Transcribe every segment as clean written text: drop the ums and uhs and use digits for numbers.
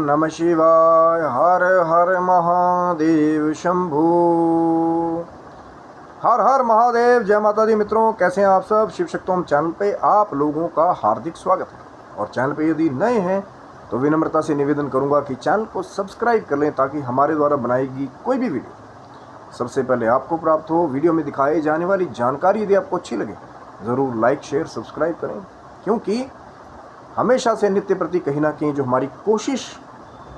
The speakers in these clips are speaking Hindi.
नमः शिवाय। हर हर महादेव शंभू। हर हर महादेव। जय माता दी। मित्रों, कैसे हैं आप सब। शिव शक्तोम चैनल पे आप लोगों का हार्दिक स्वागत है। और चैनल पे यदि नए हैं तो विनम्रता से निवेदन करूंगा कि चैनल को सब्सक्राइब कर लें ताकि हमारे द्वारा बनाई गई कोई भी वीडियो सबसे पहले आपको प्राप्त हो। वीडियो में दिखाई जाने वाली जानकारी यदि आपको अच्छी लगे ज़रूर लाइक शेयर सब्सक्राइब करें, क्योंकि हमेशा से नित्य प्रति कहीं ना कहीं जो हमारी कोशिश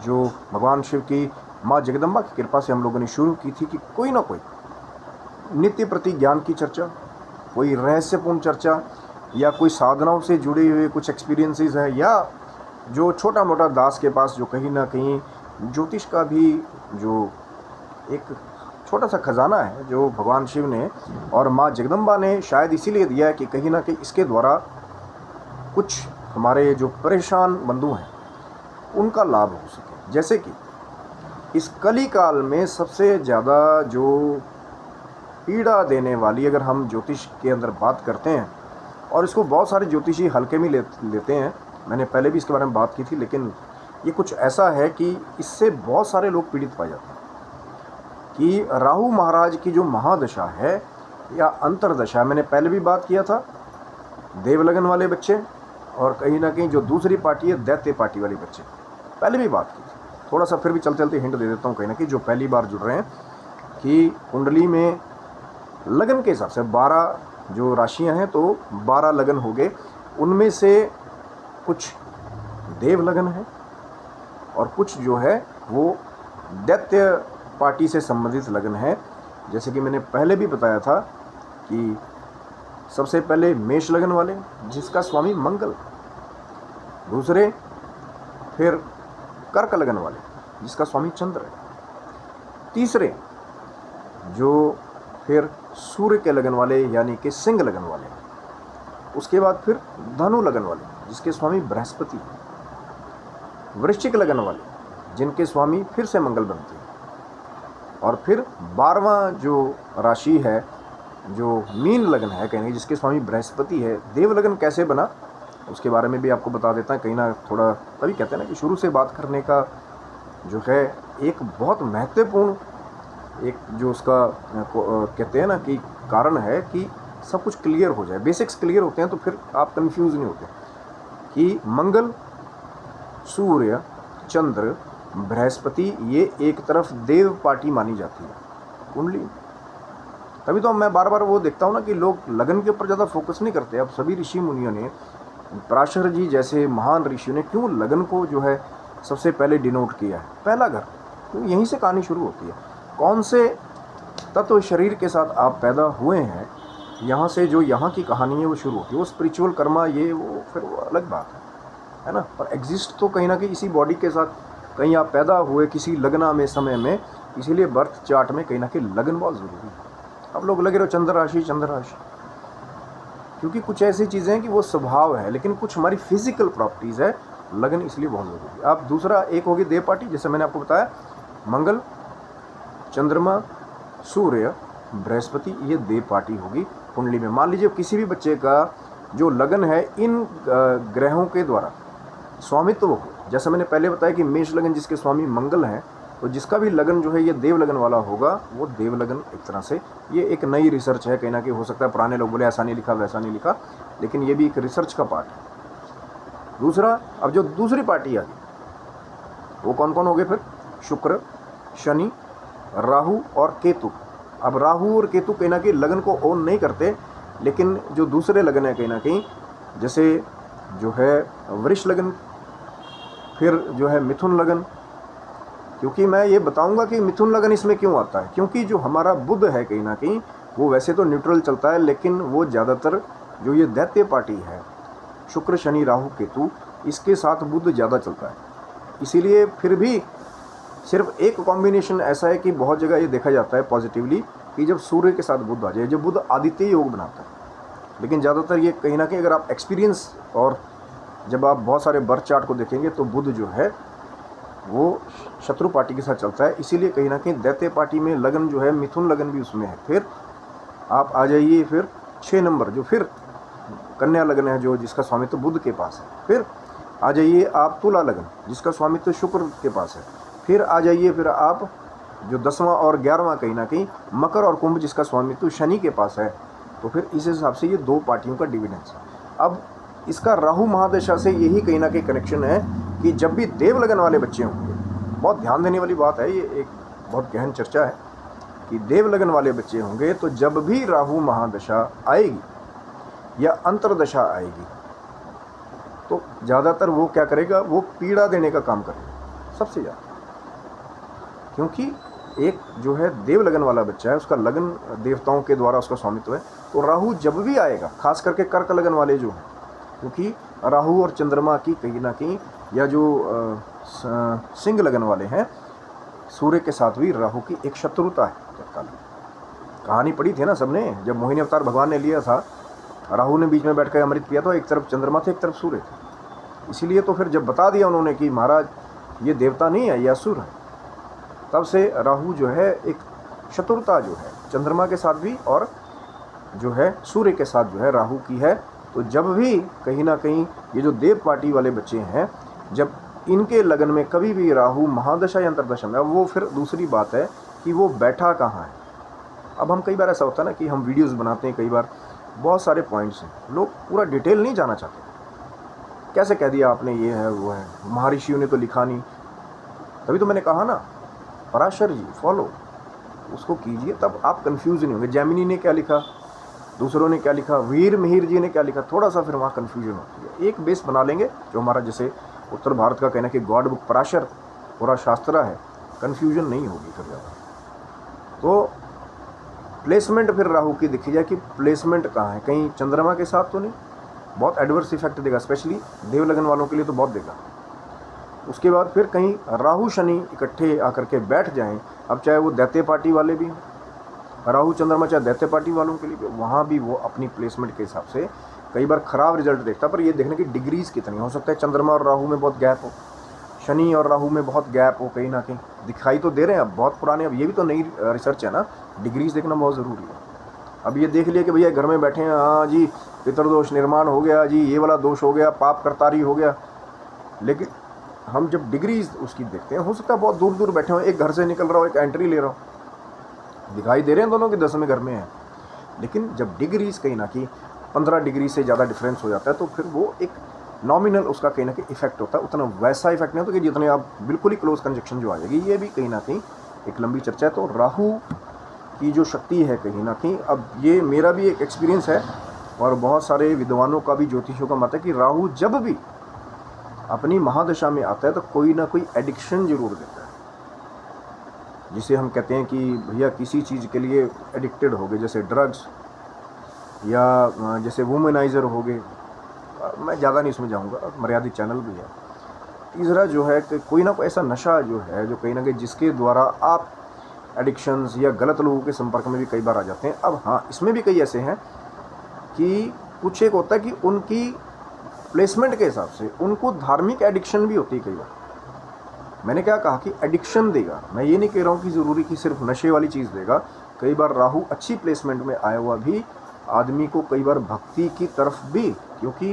जो भगवान शिव की माँ जगदम्बा की कृपा से हम लोगों ने शुरू की थी कि कोई ना कोई नित्य प्रति ज्ञान की चर्चा, कोई रहस्यपूर्ण चर्चा, या कोई साधनाओं से जुड़े हुए कुछ एक्सपीरियंसेस है, या जो छोटा मोटा दास के पास जो कहीं ना कहीं ज्योतिष का भी जो एक छोटा सा खजाना है जो भगवान शिव ने और माँ जगदम्बा ने शायद इसीलिए दिया है कि कहीं ना कहीं इसके द्वारा कुछ हमारे जो परेशान बंधु हैं उनका लाभ हो सके। जैसे कि इस कली काल में सबसे ज़्यादा जो पीड़ा देने वाली, अगर हम ज्योतिष के अंदर बात करते हैं, और इसको बहुत सारे ज्योतिषी हल्के में लेते हैं, मैंने पहले भी इसके बारे में बात की थी, लेकिन ये कुछ ऐसा है कि इससे बहुत सारे लोग पीड़ित पाए जाते हैं कि राहु महाराज की जो महादशा है या अंतरदशा, मैंने पहले भी बात किया था, देवलगन वाले बच्चे और कहीं ना कहीं जो दूसरी पार्टी है दैत्य पार्टी वाले बच्चे, पहले भी बात की थी। थोड़ा सा फिर भी चलते चलते हिंट दे देता हूँ कहीं ना कहीं जो पहली बार जुड़ रहे हैं कि कुंडली में लगन के हिसाब से 12 जो राशियां हैं तो 12 लगन हो गए। उनमें से कुछ देव लगन है और कुछ जो है वो दैत्य पार्टी से संबंधित लगन है। जैसे कि मैंने पहले भी बताया था कि सबसे पहले मेष लगन वाले जिसका स्वामी मंगल, दूसरे फिर कर्क लगन वाले जिसका स्वामी चंद्र है, तीसरे जो फिर सूर्य के लगन वाले यानी कि सिंह लगन वाले, उसके बाद फिर धनु लगन वाले जिसके स्वामी बृहस्पति, वृश्चिक लगन वाले जिनके स्वामी फिर से मंगल बनते हैं, और फिर 12वां जो राशि है जो मीन लगन है कहीं जिसके स्वामी बृहस्पति है। देव लगन कैसे बना उसके बारे में भी आपको बता देता है। कहीं ना थोड़ा तभी कहते हैं ना कि शुरू से बात करने का जो है एक बहुत महत्वपूर्ण एक जो उसका कहते हैं ना कि कारण है कि सब कुछ क्लियर हो जाए, बेसिक्स क्लियर होते हैं तो फिर आप कंफ्यूज नहीं होते कि मंगल, सूर्य, चंद्र, बृहस्पति ये एक तरफ देव पार्टी मानी जाती है कुंडली। तभी तो मैं बार बार वो देखता हूँ ना कि लोग लगन के ऊपर ज़्यादा फोकस नहीं करते। अब सभी ऋषि मुनियों ने, पराशर जी जैसे महान ऋषियों ने क्यों लगन को जो है सबसे पहले डिनोट किया है, पहला घर, तो यहीं से कहानी शुरू होती है। कौन से तत्व शरीर के साथ आप पैदा हुए हैं, यहाँ से जो यहाँ की कहानी है वो शुरू होती है। वो स्पिरिचुअल कर्मा ये वो फिर वो अलग बात है ना, पर एग्जिस्ट तो कहीं ना कहीं इसी बॉडी के साथ कहीं आप पैदा हुए किसी लगना में समय में, इसीलिए बर्थ चार्ट में कहीं ना कहीं लगन बहुत ज़रूरी है। अब लोग लगे रहो चंद्र राशि, क्योंकि कुछ ऐसी चीज़ें हैं कि वो स्वभाव है, लेकिन कुछ हमारी फिजिकल प्रॉपर्टीज़ है, लगन इसलिए बहुत ज़रूरी है। अब दूसरा एक होगी देव पार्टी, जैसे मैंने आपको बताया मंगल, चंद्रमा, सूर्य, बृहस्पति, ये देव पार्टी होगी कुंडली में। मान लीजिए किसी भी बच्चे का जो लगन है इन ग्रहों के द्वारा स्वामित्व हो, जैसा मैंने पहले बताया कि मेष लगन जिसके स्वामी मंगल हैं, तो जिसका भी लगन जो है ये देव लगन वाला होगा, वो देव लगन एक तरह से ये एक नई रिसर्च है कहीं ना कहीं। हो सकता है पुराने लोग बोले ऐसा नहीं लिखा वैसा नहीं लिखा, लेकिन ये भी एक रिसर्च का पार्ट है। दूसरा, अब जो दूसरी पार्टी आ गई वो कौन कौन हो गए फिर, शुक्र, शनि, राहु और केतु। अब राहु और केतु कहीं ना कहीं लगन को ओन नहीं करते, लेकिन जो दूसरे लगन है कहीं ना कहीं, जैसे जो है वृष लगन, फिर जो है मिथुन लगन। क्योंकि मैं ये बताऊंगा कि मिथुन लगन इसमें क्यों आता है, क्योंकि जो हमारा बुध है कहीं ना कहीं वो वैसे तो न्यूट्रल चलता है, लेकिन वो ज़्यादातर जो ये दैत्य पार्टी है शुक्र शनि राहु केतु, इसके साथ बुध ज़्यादा चलता है। इसीलिए फिर भी सिर्फ एक कॉम्बिनेशन ऐसा है कि बहुत जगह ये देखा जाता है पॉजिटिवली कि जब सूर्य के साथ बुध आ जाए, जब बुध आदित्य योग बनाता है, लेकिन ज़्यादातर ये कहीं ना कहीं अगर आप एक्सपीरियंस और जब आप बहुत सारे बर्थ चार्ट को देखेंगे तो बुध जो है वो शत्रु पार्टी के साथ चलता है। इसीलिए कहीं ना कहीं दैत्य पार्टी में लगन जो है मिथुन लगन भी उसमें है। फिर आप आ जाइए फिर 6 नंबर जो फिर कन्या लगन है जो जिसका स्वामित्व बुध के पास है। फिर आ जाइए आप तुला लगन, जिसका स्वामित्व शुक्र के पास है। फिर आ जाइए फिर आप जो 10वां और 11वां कहीं ना कहीं मकर और कुंभ, जिसका स्वामित्व शनि के पास है। तो फिर इस हिसाब से ये 2 पार्टियों का डिविडेंस है। अब इसका राहु महादशा से यही कहीं ना कहीं कनेक्शन है कि जब भी देव लगन वाले बच्चे होंगे, बहुत ध्यान देने वाली बात है, ये एक बहुत गहन चर्चा है कि देव लगन वाले बच्चे होंगे तो जब भी राहु महादशा आएगी या अंतरदशा आएगी तो ज़्यादातर वो क्या करेगा, वो पीड़ा देने का काम करेगा सबसे ज़्यादा। क्योंकि एक जो है देव लगन वाला बच्चा है, उसका लगन देवताओं के द्वारा उसका स्वामित्व है। तो राहु जब भी आएगा, खास करके कर्क लगन वाले जो हैं, क्योंकि राहु और चंद्रमा की कहीं ना कहीं, या जो सिंह लगन वाले हैं, सूर्य के साथ भी राहु की एक शत्रुता है। कहानी पढ़ी थी ना सबने, जब मोहिनी अवतार भगवान ने लिया था, राहु ने बीच में बैठ कर अमृत पिया था, एक तरफ चंद्रमा थे एक तरफ सूर्य थे। इसीलिए तो फिर जब बता दिया उन्होंने कि महाराज ये देवता नहीं है, ये असुर है, तब से राहु जो है एक शत्रुता जो है चंद्रमा के साथ भी और जो है सूर्य के साथ जो है राहु की है। तो जब भी कहीं ना कहीं ये जो देव पार्टी वाले बच्चे हैं, जब इनके लगन में कभी भी राहु महादशा या अंतरदशा में, अब वो फिर दूसरी बात है कि वो बैठा कहाँ है। अब हम कई बार ऐसा होता है ना कि हम वीडियोस बनाते हैं, कई बार बहुत सारे पॉइंट्स हैं, लोग पूरा डिटेल नहीं जाना चाहते, कैसे कह दिया आपने ये है वो है, महर्षियों ने तो लिखा नहीं। तभी तो मैंने कहा ना, पराशर जी फॉलो उसको कीजिए, तब आप कंफ्यूज नहीं होंगे। जैमिनी ने क्या लिखा, दूसरों ने क्या लिखा, वीर मिहिर जी ने क्या लिखा, थोड़ा सा फिर वहाँ कन्फ्यूजन होती है। एक बेस बना लेंगे जो हमारा, जैसे उत्तर भारत का कहना कि गॉड बुक पराशर पूरा शास्त्र है, कन्फ्यूजन नहीं होगी फिर ज़्यादा। तो प्लेसमेंट फिर राहु की देखी जाए कि प्लेसमेंट कहाँ है, कहीं चंद्रमा के साथ तो नहीं, बहुत एडवर्स इफेक्ट देगा, स्पेशली देव लगन वालों के लिए तो बहुत देगा। उसके बाद फिर कहीं राहु शनि इकट्ठे आकर के बैठ जाएं, अब चाहे वो दैत्य पार्टी वाले भी, राहु चंद्रमा चाहे दैत्य पार्टी वालों के लिए भी, वहाँ भी वो अपनी प्लेसमेंट के हिसाब से कई बार ख़राब रिजल्ट देखता। पर ये देखने की डिग्रीज कितनी हो सकता है, चंद्रमा और राहु में बहुत गैप हो, शनि और राहु में बहुत गैप हो, कहीं ना कहीं दिखाई तो दे रहे हैं अब बहुत पुराने, अब ये भी तो नई रिसर्च है ना, डिग्रीज देखना बहुत ज़रूरी है। अब ये देख लिया कि भैया घर में बैठे हैं, हाँ जी पितृदोष निर्माण हो गया जी, ये वाला दोष हो गया, पाप करतारी हो गया, लेकिन हम जब डिग्रीज उसकी देखते हैं, हो सकता है बहुत दूर दूर बैठे हो, एक घर से निकल रहा हो, एक एंट्री ले रहा हो, दिखाई दे रहे हैं दोनों के 10वें घर में है, लेकिन जब डिग्रीज कहीं ना कहीं 15 डिग्री से ज़्यादा डिफरेंस हो जाता है तो फिर वो एक नॉमिनल उसका कहीं ना कहीं इफेक्ट होता है, उतना वैसा इफेक्ट नहीं होता कि जितने आप बिल्कुल ही क्लोज कंजक्शन जो आ जाएगी। ये भी कहीं ना कहीं एक लंबी चर्चा है। तो राहु की जो शक्ति है कहीं ना कहीं, अब ये मेरा भी एक एक्सपीरियंस है और बहुत सारे विद्वानों का भी, ज्योतिषों का मत है कि राहु जब भी अपनी महादशा में आता है तो कोई ना कोई एडिक्शन जरूर देता है, जिसे हम कहते हैं कि भैया किसी चीज़ के लिए एडिक्टेड हो गए, जैसे ड्रग्स या जैसे वुमेनाइज़र हो गए। मैं ज़्यादा नहीं इसमें जाऊँगा, मर्यादित चैनल भी है। तीसरा जो है कि कोई ना कोई ऐसा नशा जो है जो कहीं ना कहीं जिसके द्वारा आप एडिक्शंस या गलत लोगों के संपर्क में भी कई बार आ जाते हैं। अब हाँ, इसमें भी कई ऐसे हैं कि कुछ एक होता है कि उनकी प्लेसमेंट के हिसाब से उनको धार्मिक एडिक्शन भी होती है कई बार। मैंने क्या कहा कि एडिक्शन देगा, मैं ये नहीं कह रहा हूँ कि ज़रूरी कि सिर्फ नशे वाली चीज़ देगा। कई बार राहु अच्छी प्लेसमेंट में आया हुआ भी आदमी को कई बार भक्ति की तरफ भी, क्योंकि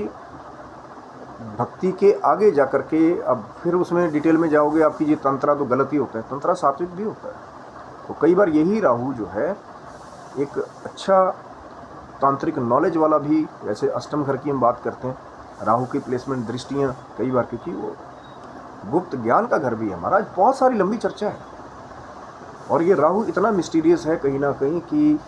भक्ति के आगे जा कर के, अब फिर उसमें डिटेल में जाओगे आपकी ये तंत्रा तो गलत ही होता है, तंत्रा सात्विक भी होता है। तो कई बार यही राहु जो है एक अच्छा तांत्रिक नॉलेज वाला भी, वैसे अष्टम घर की हम बात करते हैं, राहु की प्लेसमेंट दृष्टियाँ कई बार, क्योंकि वो गुप्त ज्ञान का घर भी है हमारा। बहुत सारी लंबी चर्चा है और ये राहु इतना मिस्टीरियस है कहीं ना कहीं कि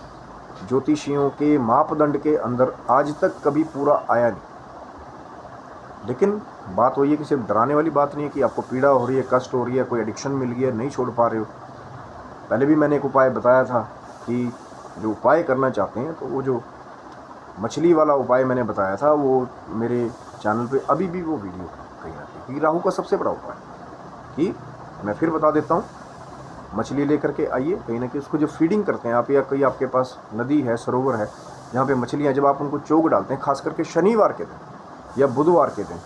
ज्योतिषियों के मापदंड के अंदर आज तक कभी पूरा आया नहीं। लेकिन बात वही है कि सिर्फ डराने वाली बात नहीं है कि आपको पीड़ा हो रही है, कष्ट हो रही है, कोई एडिक्शन मिल गया, नहीं छोड़ पा रहे हो। पहले भी मैंने एक उपाय बताया था कि जो उपाय करना चाहते हैं तो वो जो मछली वाला उपाय मैंने बताया था, वो मेरे चैनल पे अभी भी वो वीडियो कहीं ना कहीं राहु का सबसे बड़ा उपाय कि मैं फिर बता देता हूँ। मछली लेकर के आइए, कहीं ना कहीं उसको जो फीडिंग करते हैं आप, या कोई आपके पास नदी है, सरोवर है जहाँ पे मछलियाँ, जब आप उनको चोग डालते हैं, खास करके शनिवार के दिन या बुधवार के दिन,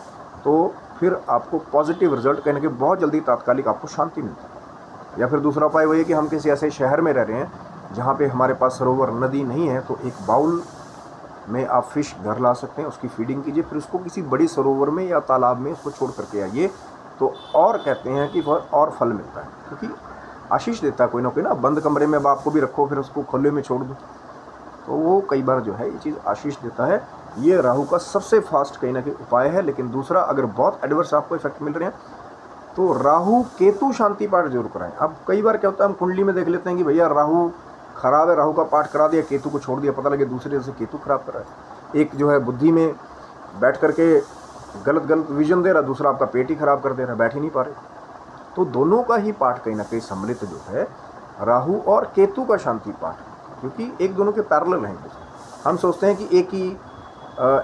तो फिर आपको पॉजिटिव रिजल्ट कहीं ना कहीं बहुत जल्दी तात्कालिक आपको शांति मिलती है। या फिर दूसरा उपाय वही है कि हम किसी ऐसे शहर में रह रहे हैं जहाँ पे हमारे पास सरोवर नदी नहीं है, तो एक बाउल में आप फिश घर ला सकते हैं, उसकी फीडिंग कीजिए, फिर उसको किसी बड़ी सरोवर में या तालाब में उसको छोड़ करके आइए, तो और कहते हैं कि वह और फल मिलता है, क्योंकि आशीष देता है कोई ना कोई ना। बंद कमरे में बाप को भी रखो, फिर उसको खुले में छोड़ दो, तो वो कई बार जो है ये चीज़ आशीष देता है। ये राहु का सबसे फास्ट कहीं ना कहीं उपाय है। लेकिन दूसरा, अगर बहुत एडवर्स आपको इफेक्ट मिल रहे हैं तो राहु केतु शांति पाठ जरूर कराएं। अब कई बार क्या होता है, हम कुंडली में देख लेते हैं कि भैया राहु खराब है, राहु का पाठ करा दिया, केतु को छोड़ दिया, पता लगे दूसरे से केतु खराब कर रहा है। एक जो है बुद्धि में बैठ करके गलत गलत विजन दे रहा, दूसरा आपका पेट ही खराब कर दे रहा, बैठ ही नहीं पा रहे। तो दोनों का ही पाठ कहीं ना कहीं सम्मिलित जो है राहु और केतु का शांति पाठ, क्योंकि एक दोनों के पैरेलल हैं। हम सोचते हैं कि एक ही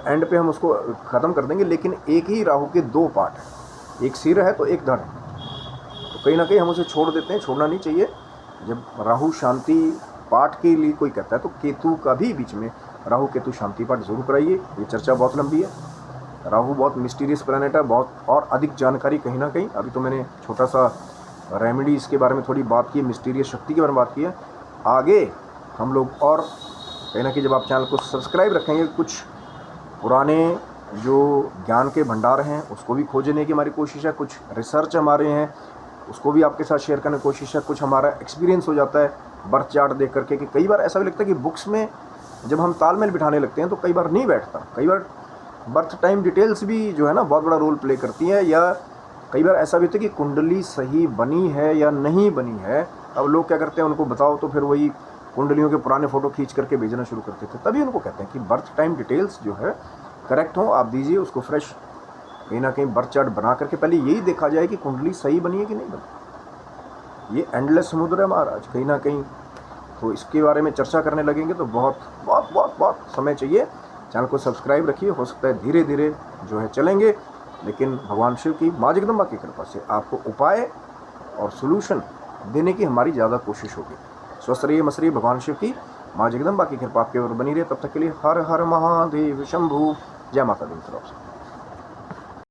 एंड पे हम उसको ख़त्म कर देंगे, लेकिन एक ही राहु के दो पार्ट हैं, एक सिर है तो एक धड़ है, तो कहीं ना कहीं हम उसे छोड़ देते हैं, छोड़ना नहीं चाहिए। जब राहु शांति पाठ के लिए कोई कहता है तो केतु का भी बीच में राहु केतु शांति पाठ जरूर कराइए। ये चर्चा बहुत लंबी है, राहु बहुत मिस्टीरियस प्लैनेट है, बहुत और अधिक जानकारी कहीं ना कहीं, अभी तो मैंने छोटा सा रेमेडी इसके बारे में थोड़ी बात की, मिस्टीरियस शक्ति के बारे में बात की है। आगे हम लोग और कहीं ना कहीं जब आप चैनल को सब्सक्राइब रखेंगे, कुछ पुराने जो ज्ञान के भंडार हैं उसको भी खोजने की हमारी कोशिश है, कुछ रिसर्च हमारे हैं उसको भी आपके साथ शेयर करने की कोशिश है, कुछ हमारा एक्सपीरियंस हो जाता है बर्थ चार्ट देख करके, कि कई बार ऐसा भी लगता है कि बुक्स में जब हम तालमेल बिठाने लगते हैं तो कई बार नहीं बैठता। कई बार बर्थ टाइम डिटेल्स भी जो है ना बहुत बड़ा रोल प्ले करती हैं, या कई बार ऐसा भी होता है कि कुंडली सही बनी है या नहीं बनी है। अब लोग क्या करते हैं, उनको बताओ तो फिर वही कुंडलियों के पुराने फ़ोटो खींच करके भेजना शुरू करते थे। तभी उनको कहते हैं कि बर्थ टाइम डिटेल्स जो है करेक्ट हो, आप दीजिए उसको फ्रेश, कहीं ना कहीं बर्थ चार्ट बना करके पहले यही देखा जाए कि कुंडली सही बनी है कि नहीं बनी। ये एंडलेस समुद्र है महाराज कहीं ना कहीं, तो इसके बारे में चर्चा करने लगेंगे तो बहुत बहुत बहुत बहुत समय चाहिए। चैनल को सब्सक्राइब रखिए, हो सकता है धीरे धीरे जो है चलेंगे, लेकिन भगवान शिव की माँ जगदम्बा की कृपा से आपको उपाय और सोल्यूशन देने की हमारी ज़्यादा कोशिश होगी। स्वस्थ रहिए, मस्त रहिए, भगवान शिव की माँ जगदम्बा की कृपा आपके ऊपर बनी रहे। तब तक के लिए हर हर महादेव शंभू, जय माता दी तरफ से।